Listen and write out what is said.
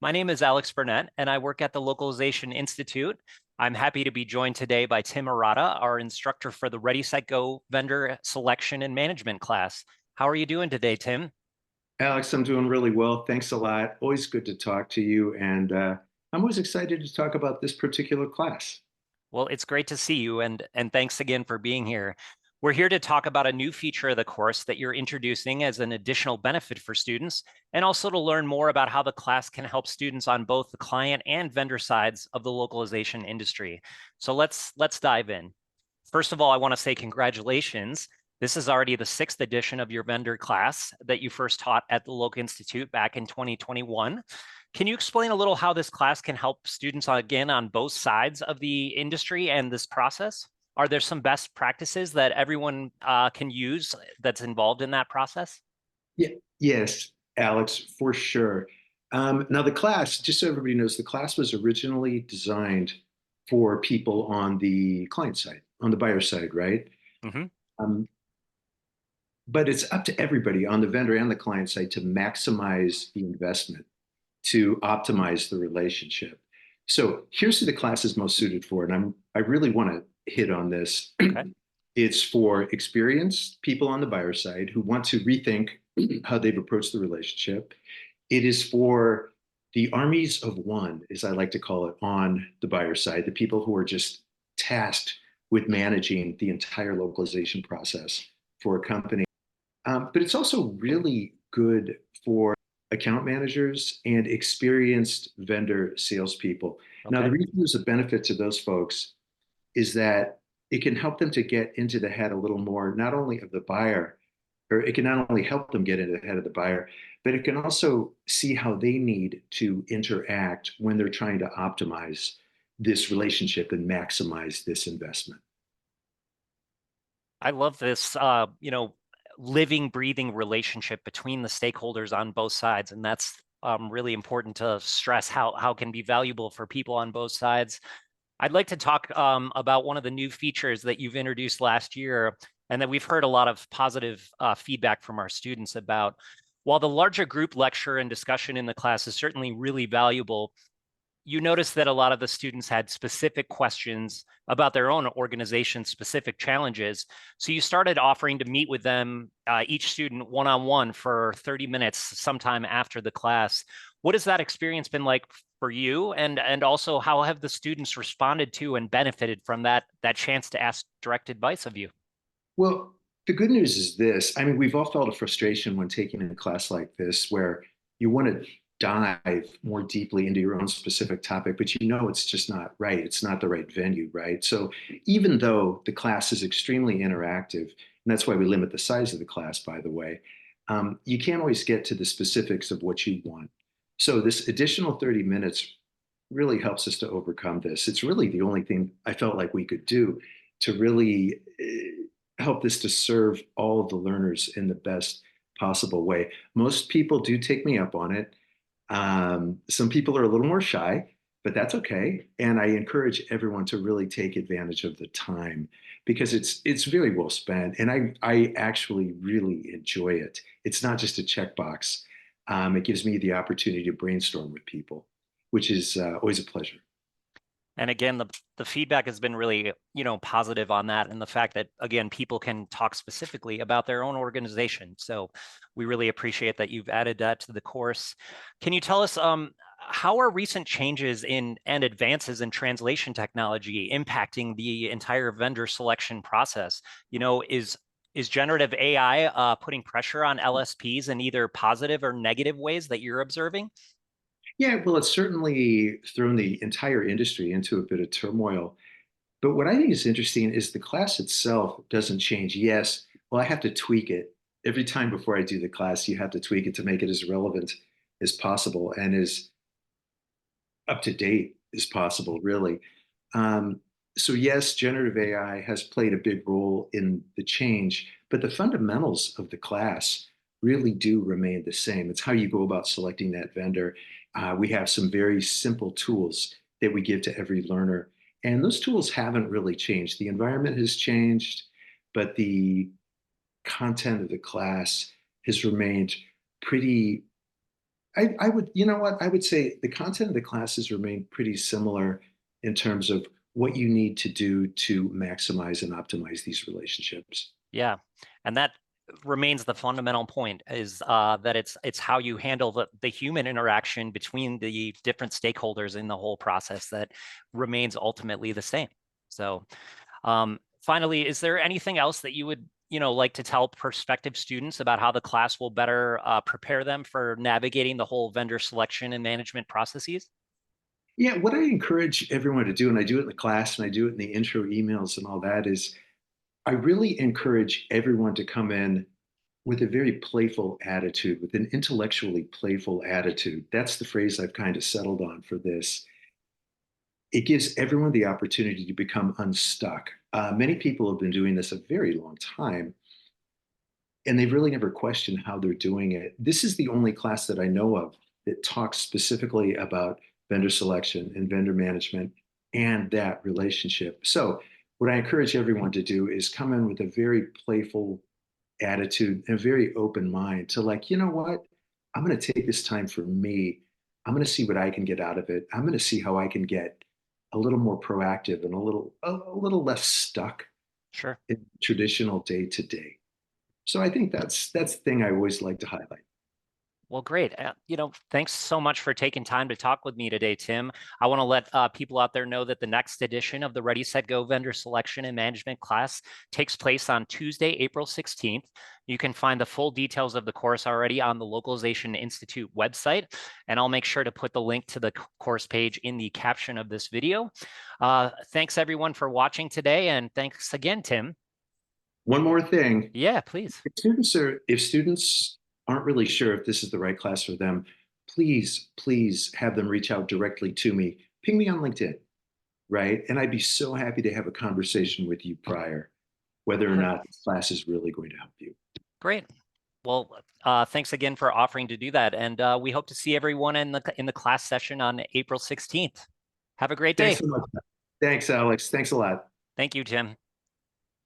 My name is Alex Bernet, and I work at the Localization Institute. I'm happy to be joined today by Tim Arata, our instructor for the ReadySetGo vendor selection and management class. How are you doing today, Tim? Alex, I'm doing really well. Thanks a lot. Always good to talk to you. And I'm always excited to talk about this particular class. Well, it's great to see you, and thanks again for being here. We're here to talk about a new feature of the course that you're introducing as an additional benefit for students, and also to learn more about how the class can help students on both the client and vendor sides of the localization industry. So let's dive in. First of all, I want to say congratulations. This is already the sixth edition of your vendor class that you first taught at the Loc Institute back in 2021. Can you explain a little how this class can help students, again, on both sides of the industry and this process? Are there some best practices that everyone can use that's involved in that process? Yeah, yes, Alex, for sure. Now, the class, just so everybody knows, the class was originally designed for people on the client side, on the buyer side, right? Hmm. Um, but it's up to everybody on the vendor and the client side to maximize the investment, to optimize the relationship. So here's who the class is most suited for, and I really want to hit on this. Okay. It's for experienced people on the buyer side who want to rethink how they've approached the relationship. It is for the armies of one, as I like to call it, on the buyer side, the people who are just tasked with managing the entire localization process for a company. But it's also really good for account managers and experienced vendor salespeople. Now, the Okay. reason there's a benefit to those folks is that it can help them to get into the head a little more, not only of the buyer, or it can not only help them get into the head of the buyer, but it can also see how they need to interact when they're trying to optimize this relationship and maximize this investment. I love this, living, breathing relationship between the stakeholders on both sides, and that's really important to stress how can be valuable for people on both sides. I'd like to talk about one of the new features that you've introduced last year, and that we've heard a lot of positive feedback from our students about. While the larger group lecture and discussion in the class is certainly really valuable, you noticed that a lot of the students had specific questions about their own organization specific challenges. So you started offering to meet with them, each student one-on-one for 30 minutes sometime after the class. What has that experience been like for you? And also how have the students responded to and benefited from that chance to ask direct advice of you? Well, the good news is this. I mean, we've all felt a frustration when taking a class like this where you want to dive more deeply into your own specific topic, but you know it's just not right. It's not the right venue, right? So even though the class is extremely interactive, and that's why we limit the size of the class, by the way, you can't always get to the specifics of what you want. So this additional 30 minutes really helps us to overcome this. It's really the only thing I felt like we could do to really help this to serve all of the learners in the best possible way. Most people do take me up on it. Some people are a little more shy, but that's okay. And I encourage everyone to really take advantage of the time because it's very well spent, and I actually really enjoy it. It's not just a checkbox. It gives me the opportunity to brainstorm with people, which is always a pleasure. And again, the feedback has been really, positive on that, and the fact that, again, people can talk specifically about their own organization. So we really appreciate that you've added that to the course. Can you tell us how are recent changes in and advances in translation technology impacting the entire vendor selection process? Is generative AI putting pressure on LSPs in either positive or negative ways that you're observing? Yeah, well, it's certainly thrown the entire industry into a bit of turmoil. But what I think is interesting is the class itself doesn't change. Yes, well, I have to tweak it. Every time before I do the class, you have to tweak it to make it as relevant as possible and as up to date as possible, really. Um, so, yes, generative AI has played a big role in the change, but the fundamentals of the class really do remain the same. It's how you go about selecting that vendor. We have some very simple tools that we give to every learner, and those tools haven't really changed. The environment has changed, but the content of the class has remained pretty I would, you know what? I would say the content of the classes remain pretty similar in terms of what you need to do to maximize and optimize these relationships. Yeah, and that remains the fundamental point is that it's how you handle the human interaction between the different stakeholders in the whole process that remains ultimately the same. So finally, is there anything else that you would like to tell prospective students about how the class will better prepare them for navigating the whole vendor selection and management processes? Yeah, what I encourage everyone to do, and I do it in the class and I do it in the intro emails and all that, is I really encourage everyone to come in with a very playful attitude, with an intellectually playful attitude. That's the phrase I've kind of settled on for this. It gives everyone the opportunity to become unstuck. Many people have been doing this a very long time, and they've really never questioned how they're doing it. This is the only class that I know of that talks specifically about vendor selection and vendor management and that relationship. So, what I encourage everyone to do is come in with a very playful attitude and a very open mind to, like, you know what? I'm going to take this time for me. I'm going to see what I can get out of it. I'm going to see how I can get a little more proactive and a little less stuck Sure. in traditional day to day. So I think that's the thing I always like to highlight. Well, great. Thanks so much for taking time to talk with me today, Tim. I want to let people out there know that the next edition of the Ready, Set, Go vendor selection and management class takes place on Tuesday, April 16th. You can find the full details of the course already on the Localization Institute website, and I'll make sure to put the link to the course page in the caption of this video. Thanks, everyone, for watching today, and thanks again, Tim. One more thing. Yeah, please. If students aren't really sure if this is the right class for them, please have them reach out directly to me. Ping me on LinkedIn, right? And I'd be so happy to have a conversation with you prior, whether or not this class is really going to help you. Great. Well, thanks again for offering to do that, and we hope to see everyone in the class session on April 16th. Have a great Thanks day. so much. Thanks, Alex. Thanks a lot. Thank you, Tim.